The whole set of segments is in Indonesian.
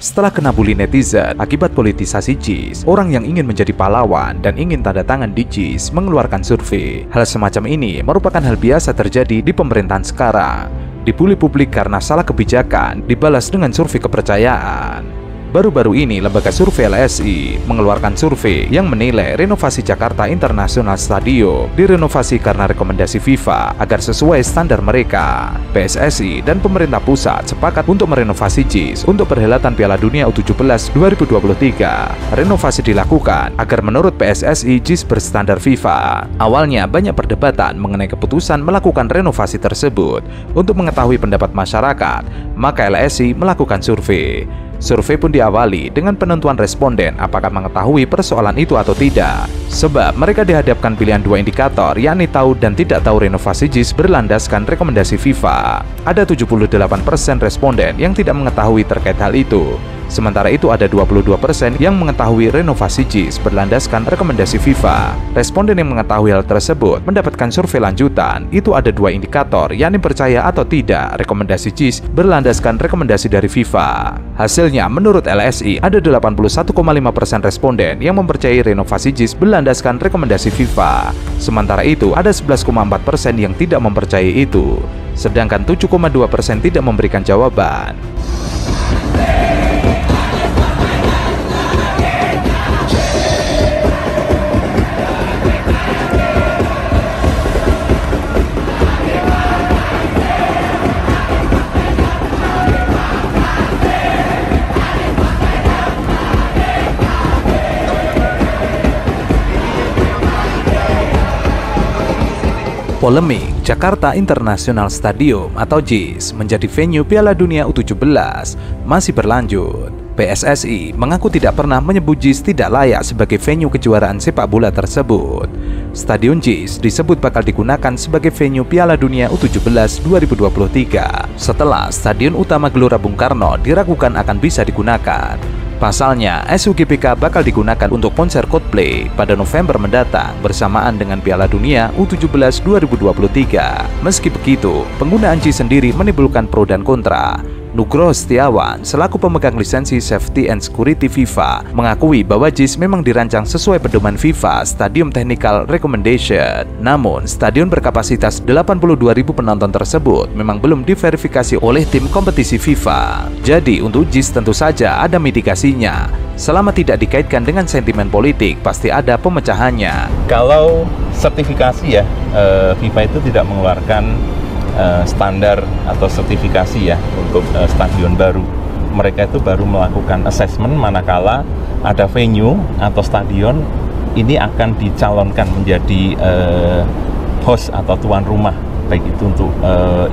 Setelah kena bully netizen akibat politisasi JIS, orang yang ingin menjadi pahlawan dan ingin tanda tangan di JIS mengeluarkan survei. Hal semacam ini merupakan hal biasa terjadi di pemerintahan sekarang. Dibully publik karena salah kebijakan, dibalas dengan survei kepercayaan. Baru-baru ini, lembaga survei LSI mengeluarkan survei yang menilai renovasi Jakarta International Stadium direnovasi karena rekomendasi FIFA agar sesuai standar mereka. PSSI dan pemerintah pusat sepakat untuk merenovasi JIS untuk perhelatan Piala Dunia U17 2023. Renovasi dilakukan agar menurut PSSI JIS berstandar FIFA. Awalnya banyak perdebatan mengenai keputusan melakukan renovasi tersebut. Untuk mengetahui pendapat masyarakat, maka LSI melakukan survei. Survei pun diawali dengan penentuan responden apakah mengetahui persoalan itu atau tidak. Sebab mereka dihadapkan pilihan dua indikator, yakni tahu dan tidak tahu renovasi JIS berlandaskan rekomendasi FIFA. Ada 78% responden yang tidak mengetahui terkait hal itu. Sementara itu ada 22% yang mengetahui renovasi JIS berlandaskan rekomendasi FIFA. Responden yang mengetahui hal tersebut mendapatkan survei lanjutan. Itu ada dua indikator, yakni percaya atau tidak rekomendasi JIS berlandaskan rekomendasi dari FIFA. Hasilnya menurut LSI ada 81,5% responden yang mempercayai renovasi JIS berlandaskan rekomendasi FIFA. Sementara itu ada 11,4% yang tidak mempercayai itu. Sedangkan 7,2% tidak memberikan jawaban. Polemik Jakarta International Stadium atau JIS menjadi venue Piala Dunia U17 masih berlanjut. PSSI mengaku tidak pernah menyebut JIS tidak layak sebagai venue kejuaraan sepak bola tersebut. Stadion JIS disebut bakal digunakan sebagai venue Piala Dunia U17 2023 setelah Stadion Utama Gelora Bung Karno diragukan akan bisa digunakan. Pasalnya, SUGBK bakal digunakan untuk konser Coldplay pada November mendatang bersamaan dengan Piala Dunia U17 2023. Meski begitu, penggunaan JIS sendiri menimbulkan pro dan kontra. Nugroho Setiawan selaku pemegang lisensi Safety and Security FIFA mengakui bahwa JIS memang dirancang sesuai pedoman FIFA Stadium Technical Recommendation. Namun, stadion berkapasitas 82.000 penonton tersebut memang belum diverifikasi oleh tim kompetisi FIFA. Jadi, untuk JIS tentu saja ada mitigasinya. Selama tidak dikaitkan dengan sentimen politik, pasti ada pemecahannya. Kalau sertifikasi ya, FIFA itu tidak mengeluarkan standar atau sertifikasi ya untuk stadion baru. Mereka itu baru melakukan assessment manakala ada venue atau stadion ini akan dicalonkan menjadi host atau tuan rumah, baik itu untuk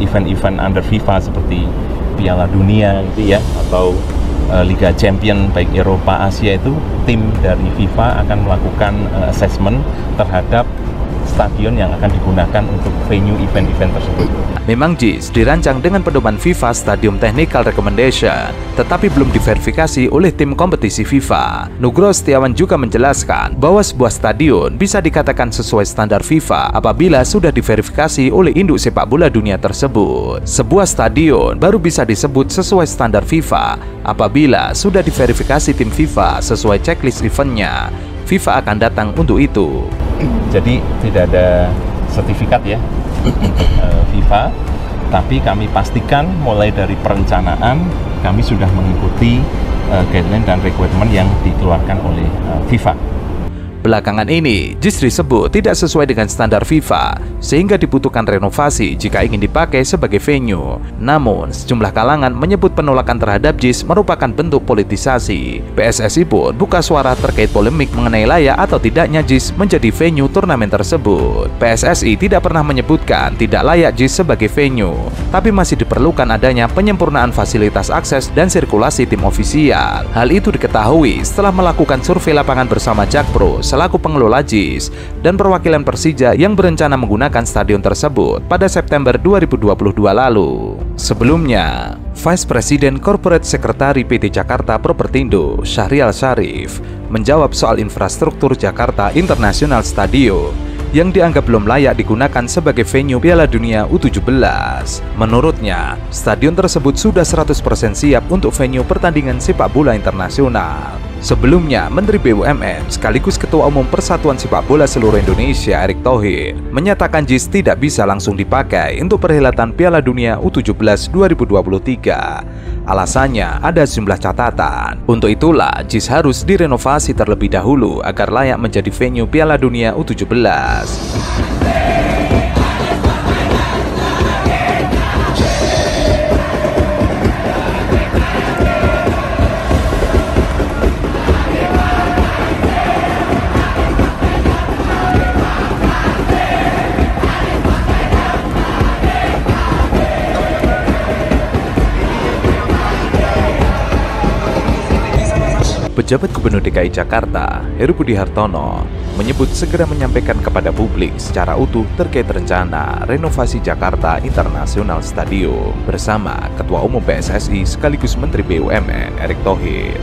event-event under FIFA seperti Piala Dunia gitu ya, atau Liga Champion baik Eropa, Asia. Itu tim dari FIFA akan melakukan assessment terhadap stadion yang akan digunakan untuk venue event-event tersebut. Memang JIS dirancang dengan pedoman FIFA Stadium Technical Recommendation, tetapi belum diverifikasi oleh tim kompetisi FIFA. Nugroho Setiawan juga menjelaskan bahwa sebuah stadion bisa dikatakan sesuai standar FIFA apabila sudah diverifikasi oleh induk sepak bola dunia tersebut. Sebuah stadion baru bisa disebut sesuai standar FIFA apabila sudah diverifikasi tim FIFA sesuai checklist eventnya. FIFA akan datang untuk itu. Jadi tidak ada sertifikat ya FIFA, tapi kami pastikan mulai dari perencanaan kami sudah mengikuti guideline dan requirement yang dikeluarkan oleh FIFA. Belakangan ini, JIS disebut tidak sesuai dengan standar FIFA, sehingga dibutuhkan renovasi jika ingin dipakai sebagai venue. Namun, sejumlah kalangan menyebut penolakan terhadap JIS merupakan bentuk politisasi. PSSI pun buka suara terkait polemik mengenai layak atau tidaknya JIS menjadi venue turnamen tersebut. PSSI tidak pernah menyebutkan tidak layak JIS sebagai venue, tapi masih diperlukan adanya penyempurnaan fasilitas akses dan sirkulasi tim ofisial. Hal itu diketahui setelah melakukan survei lapangan bersama Jakpro selaku pengelola JIS dan perwakilan Persija yang berencana menggunakan stadion tersebut pada September 2022 lalu. Sebelumnya, Vice President Corporate Secretary PT Jakarta Propertindo, Syahrial Syarif, menjawab soal infrastruktur Jakarta International Stadium. yang dianggap belum layak digunakan sebagai venue Piala Dunia U17. Menurutnya, stadion tersebut sudah 100% siap untuk venue pertandingan sepak bola internasional. Sebelumnya, Menteri BUMN sekaligus Ketua Umum Persatuan Sepak Bola Seluruh Indonesia Erick Thohir menyatakan JIS tidak bisa langsung dipakai untuk perhelatan Piala Dunia U17 2023. Alasannya ada sejumlah catatan. Untuk itulah JIS harus direnovasi terlebih dahulu agar layak menjadi venue Piala Dunia U17. Pejabat Gubernur DKI Jakarta, Heru Budi Hartono, menyebut segera menyampaikan kepada publik secara utuh terkait rencana renovasi Jakarta International Stadium bersama Ketua Umum PSSI sekaligus Menteri BUMN Erick Thohir.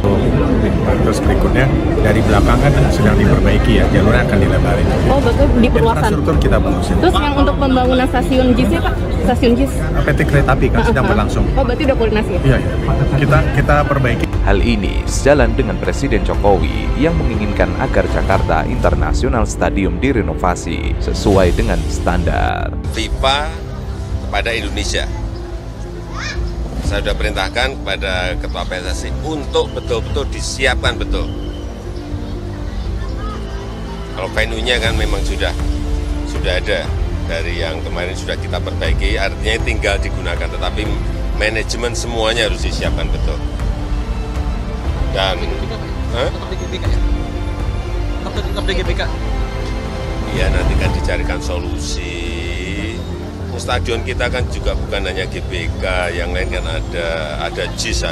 Terus berikutnya dari belakang kan sedang diperbaiki ya, jalurnya akan dilebarin. Oh betul, diperluas. Infrastruktur kita bagusin. Terus yang untuk pembangunan stasiun JIS ya Pak? Stasiun JIS? PT Kereta Api kan sedang berlangsung. Oh berarti udah koordinasi ya? Iya, kita perbaiki. Hal ini sejalan dengan Presiden Jokowi yang menginginkan agar Jakarta International Stadium direnovasi sesuai dengan standar FIFA kepada Indonesia. Saya sudah perintahkan kepada Ketua PSSI untuk betul-betul disiapkan betul. Kalau venue-nya kan memang sudah ada dari yang kemarin sudah kita perbaiki, artinya tinggal digunakan, tetapi manajemen semuanya harus disiapkan betul. Dan iya, nanti kan dicarikan solusi. Stadion kita kan juga bukan hanya GBK, yang lain kan ada JIS,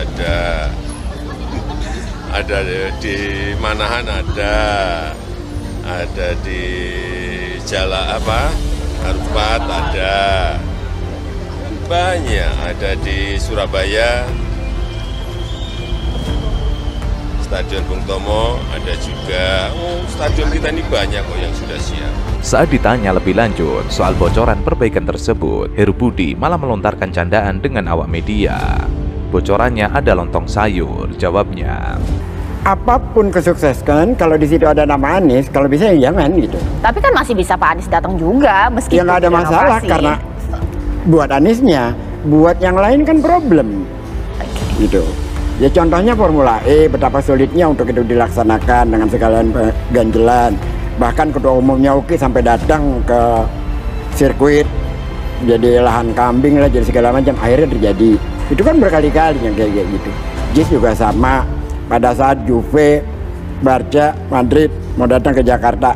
ada di Manahan, ada di Harupat, ada banyak, ada di Surabaya. Stadion Bung Tomo ada juga. Stadion kita ini banyak kok yang sudah siap. Saat ditanya lebih lanjut soal bocoran perbaikan tersebut, Heru Budi malah melontarkan candaan dengan awak media. Bocorannya ada lontong sayur, jawabnya. Apapun kesuksesan, kalau di situ ada nama Anies, kalau bisa ya jangan gitu. Tapi kan masih bisa Pak Anies datang juga, meskipun ya nggak ada masalah, karena buat Aniesnya, buat yang lain kan problem. Gitu. Ya contohnya Formula E, betapa sulitnya untuk itu dilaksanakan dengan segala ganjelan. Bahkan Ketua Umumnya Uki sampai datang ke sirkuit, jadi lahan kambing lah, jadi segala macam, akhirnya terjadi. Itu kan berkali-kali yang kayak gitu. JIS juga sama, pada saat Juve, Barca, Madrid mau datang ke Jakarta,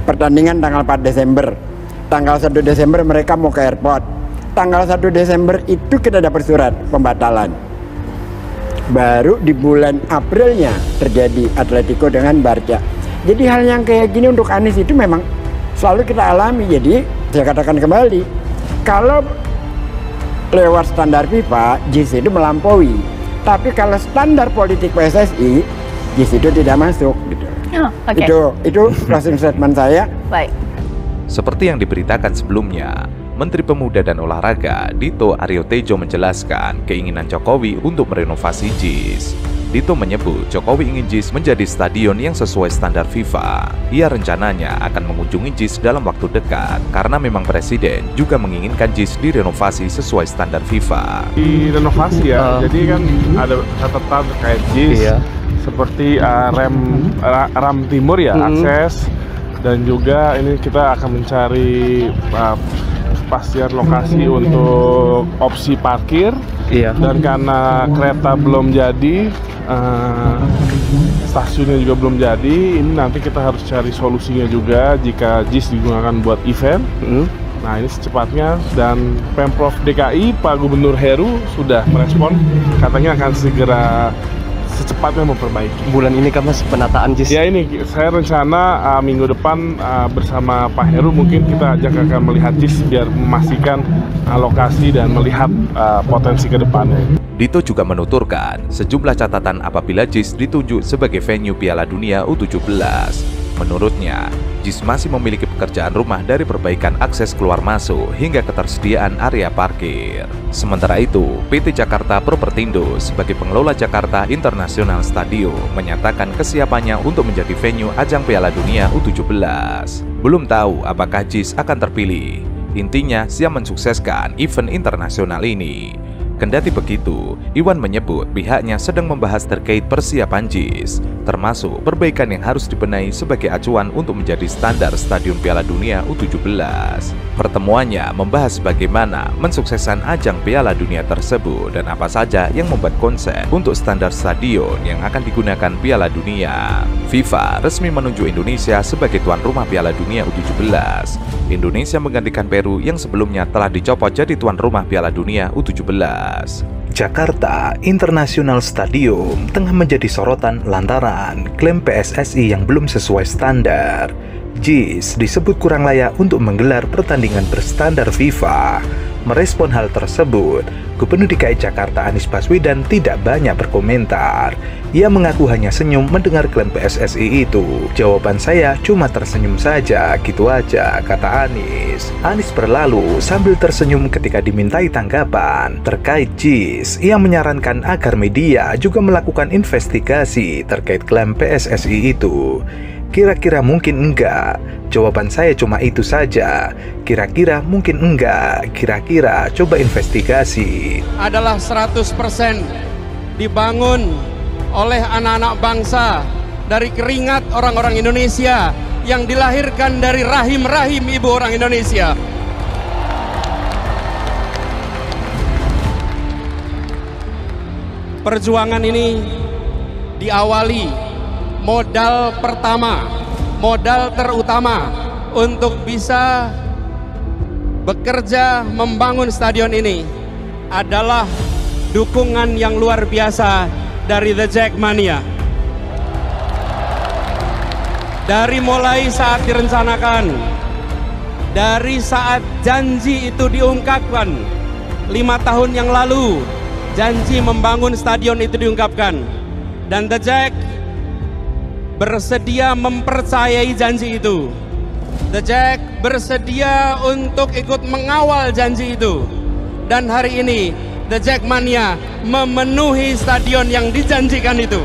pertandingan tanggal 4 Desember, tanggal 1 Desember mereka mau ke airport, tanggal 1 Desember itu kita dapat surat pembatalan. Baru di bulan Aprilnya terjadi Atletico dengan Barca. Jadi hal yang kayak gini untuk Anies itu memang selalu kita alami. Jadi saya katakan kembali, kalau lewat standar FIFA, JIS itu melampaui. Tapi kalau standar politik PSSI, JIS itu tidak masuk. Gitu. Oh, okay. Itu closing statement saya. Baik. Seperti yang diberitakan sebelumnya, Menteri Pemuda dan Olahraga Dito Aryo Tejo menjelaskan keinginan Jokowi untuk merenovasi JIS. Dito menyebut Jokowi ingin JIS menjadi stadion yang sesuai standar FIFA. Ia rencananya akan mengunjungi JIS dalam waktu dekat karena memang Presiden juga menginginkan JIS direnovasi sesuai standar FIFA. Direnovasi ya, jadi kan ada catatan terkait JIS, iya. Seperti rem timur ya, akses, dan juga ini kita akan mencari kepastian lokasi untuk opsi parkir, iya. Dan karena kereta belum jadi, stasiunnya juga belum jadi, ini nanti kita harus cari solusinya juga jika JIS digunakan buat event. Nah ini secepatnya, dan Pemprov DKI Pak Gubernur Heru sudah merespon, katanya akan segera secepatnya memperbaiki. Bulan ini kan Mas penataan JIS? Ya ini, saya rencana minggu depan bersama Pak Heru mungkin kita ajak akan melihat JIS biar memastikan lokasi dan melihat potensi ke depannya. Dito juga menuturkan sejumlah catatan apabila JIS ditunjuk sebagai venue Piala Dunia U17. Menurutnya, JIS masih memiliki pekerjaan rumah dari perbaikan akses keluar masuk hingga ketersediaan area parkir. Sementara itu, PT Jakarta Propertindo sebagai pengelola Jakarta International Stadium menyatakan kesiapannya untuk menjadi venue ajang Piala Dunia U17. Belum tahu apakah JIS akan terpilih. Intinya siap mensukseskan event internasional ini. Kendati begitu, Iwan menyebut pihaknya sedang membahas terkait persiapan JIS, termasuk perbaikan yang harus dibenahi sebagai acuan untuk menjadi standar Stadion Piala Dunia U17. Pertemuannya membahas bagaimana mensukseskan ajang Piala Dunia tersebut dan apa saja yang membuat konsep untuk standar stadion yang akan digunakan Piala Dunia. FIFA resmi menunjuk Indonesia sebagai tuan rumah Piala Dunia U17. Indonesia menggantikan Peru yang sebelumnya telah dicopot jadi tuan rumah Piala Dunia U17. Jakarta International Stadium tengah menjadi sorotan lantaran klaim PSSI yang belum sesuai standar. JIS disebut kurang layak untuk menggelar pertandingan berstandar FIFA. Merespon hal tersebut, Gubernur DKI Jakarta Anies Baswedan tidak banyak berkomentar. Ia mengaku hanya senyum mendengar klaim PSSI itu. Jawaban saya cuma tersenyum saja, gitu aja, kata Anies. Anies berlalu sambil tersenyum ketika dimintai tanggapan terkait JIS. Ia menyarankan agar media juga melakukan investigasi terkait klaim PSSI itu. Kira-kira mungkin enggak? Jawaban saya cuma itu saja. Kira-kira mungkin enggak? Kira-kira coba investigasi. Adalah 100% dibangun oleh anak-anak bangsa dari keringat orang-orang Indonesia yang dilahirkan dari rahim-rahim ibu orang Indonesia. Perjuangan ini diawali modal pertama, modal terutama untuk bisa bekerja membangun stadion ini adalah dukungan yang luar biasa dari The Jackmania. Dari mulai saat direncanakan, dari saat janji itu diungkapkan 5 tahun yang lalu, janji membangun stadion itu diungkapkan, dan The Jack bersedia mempercayai janji itu. The Jack bersedia untuk ikut mengawal janji itu. Dan hari ini The Jackmania memenuhi stadion yang dijanjikan itu.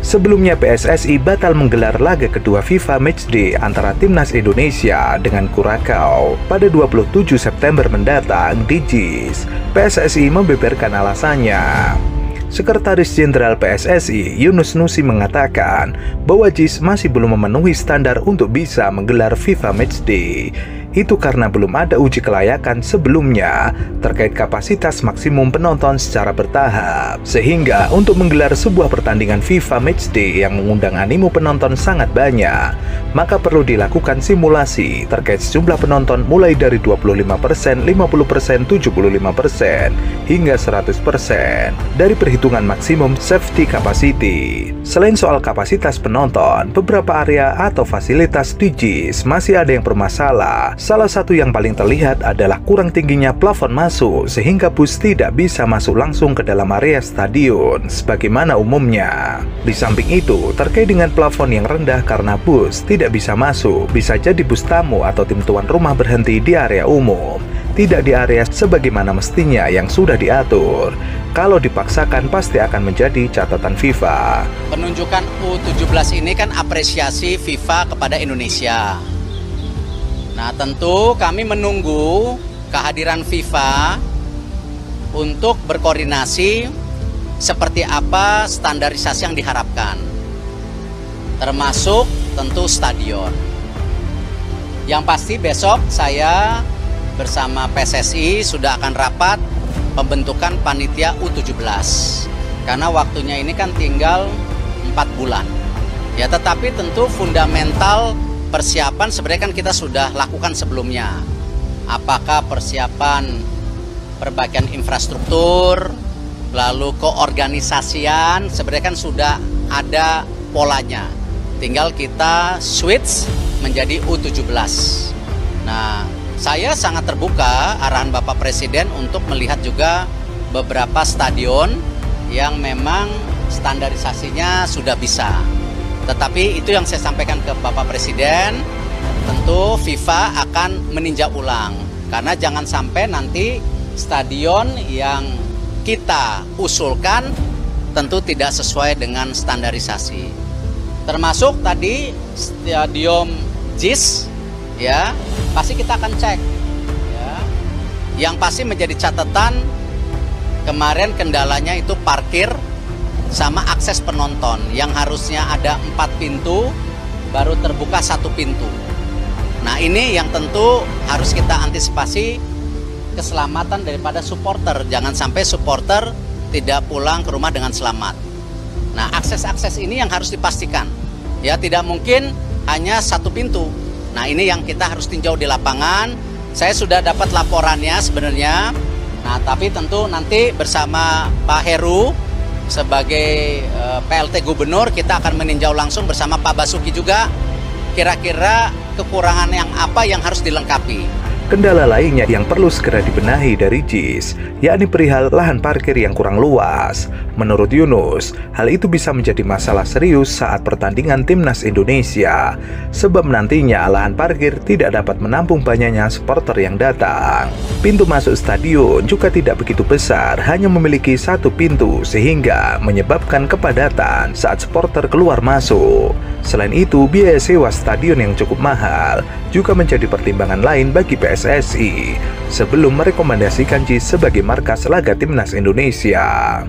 Sebelumnya PSSI batal menggelar laga kedua FIFA Matchday antara Timnas Indonesia dengan Kurakau pada 27 September mendatang di JIS. PSSI membeberkan alasannya. Sekretaris Jenderal PSSI Yunus Nusi mengatakan bahwa JIS masih belum memenuhi standar untuk bisa menggelar FIFA Matchday. Itu karena belum ada uji kelayakan sebelumnya terkait kapasitas maksimum penonton secara bertahap. Sehingga untuk menggelar sebuah pertandingan FIFA Matchday yang mengundang animo penonton sangat banyak, maka perlu dilakukan simulasi terkait sejumlah penonton mulai dari 25%, 50%, 75%, hingga 100% dari perhitungan maksimum safety capacity. Selain soal kapasitas penonton, beberapa area atau fasilitas di JIS masih ada yang bermasalah. Salah satu yang paling terlihat adalah kurang tingginya plafon masuk sehingga bus tidak bisa masuk langsung ke dalam area stadion sebagaimana umumnya. Di samping itu, terkait dengan plafon yang rendah karena bus tidak bisa masuk, bisa jadi bus tamu atau tim tuan rumah berhenti di area umum, tidak di area sebagaimana mestinya yang sudah diatur. Kalau dipaksakan pasti akan menjadi catatan FIFA. Penunjukan U17 ini kan apresiasi FIFA kepada Indonesia. Nah, tentu kami menunggu kehadiran FIFA untuk berkoordinasi seperti apa standarisasi yang diharapkan, termasuk tentu stadion. Yang pasti besok saya bersama PSSI sudah akan rapat pembentukan panitia U17 karena waktunya ini kan tinggal 4 bulan. Ya, tetapi tentu fundamental persiapan sebenarnya kan kita sudah lakukan sebelumnya. Apakah persiapan perbaikan infrastruktur, lalu keorganisasian, sebenarnya kan sudah ada polanya. Tinggal kita switch menjadi U17. Nah, saya sangat terbuka arahan Bapak Presiden untuk melihat juga beberapa stadion yang memang standarisasinya sudah bisa. Tetapi itu yang saya sampaikan ke Bapak Presiden, tentu FIFA akan meninjau ulang. Karena jangan sampai nanti stadion yang kita usulkan tentu tidak sesuai dengan standarisasi. Termasuk tadi stadion JIS, ya, pasti kita akan cek. Ya. Yang pasti menjadi catatan kemarin kendalanya itu parkir sama akses penonton yang harusnya ada 4 pintu baru terbuka 1 pintu. Nah ini yang tentu harus kita antisipasi keselamatan daripada supporter. Jangan sampai supporter tidak pulang ke rumah dengan selamat. Nah akses-akses ini yang harus dipastikan. Ya tidak mungkin hanya 1 pintu. Nah ini yang kita harus tinjau di lapangan. Saya sudah dapat laporannya sebenarnya. Nah tapi tentu nanti bersama Pak Heru sebagai PLT Gubernur kita akan meninjau langsung bersama Pak Basuki juga kira-kira kekurangan yang apa yang harus dilengkapi. Kendala lainnya yang perlu segera dibenahi dari JIS, yakni perihal lahan parkir yang kurang luas. Menurut Yunus, hal itu bisa menjadi masalah serius saat pertandingan Timnas Indonesia, sebab nantinya lahan parkir tidak dapat menampung banyaknya supporter yang datang. Pintu masuk stadion juga tidak begitu besar, hanya memiliki 1 pintu, sehingga menyebabkan kepadatan saat supporter keluar masuk. Selain itu, biaya sewa stadion yang cukup mahal juga menjadi pertimbangan lain bagi PSSI sebelum merekomendasikan JIS sebagai markas laga Timnas Indonesia.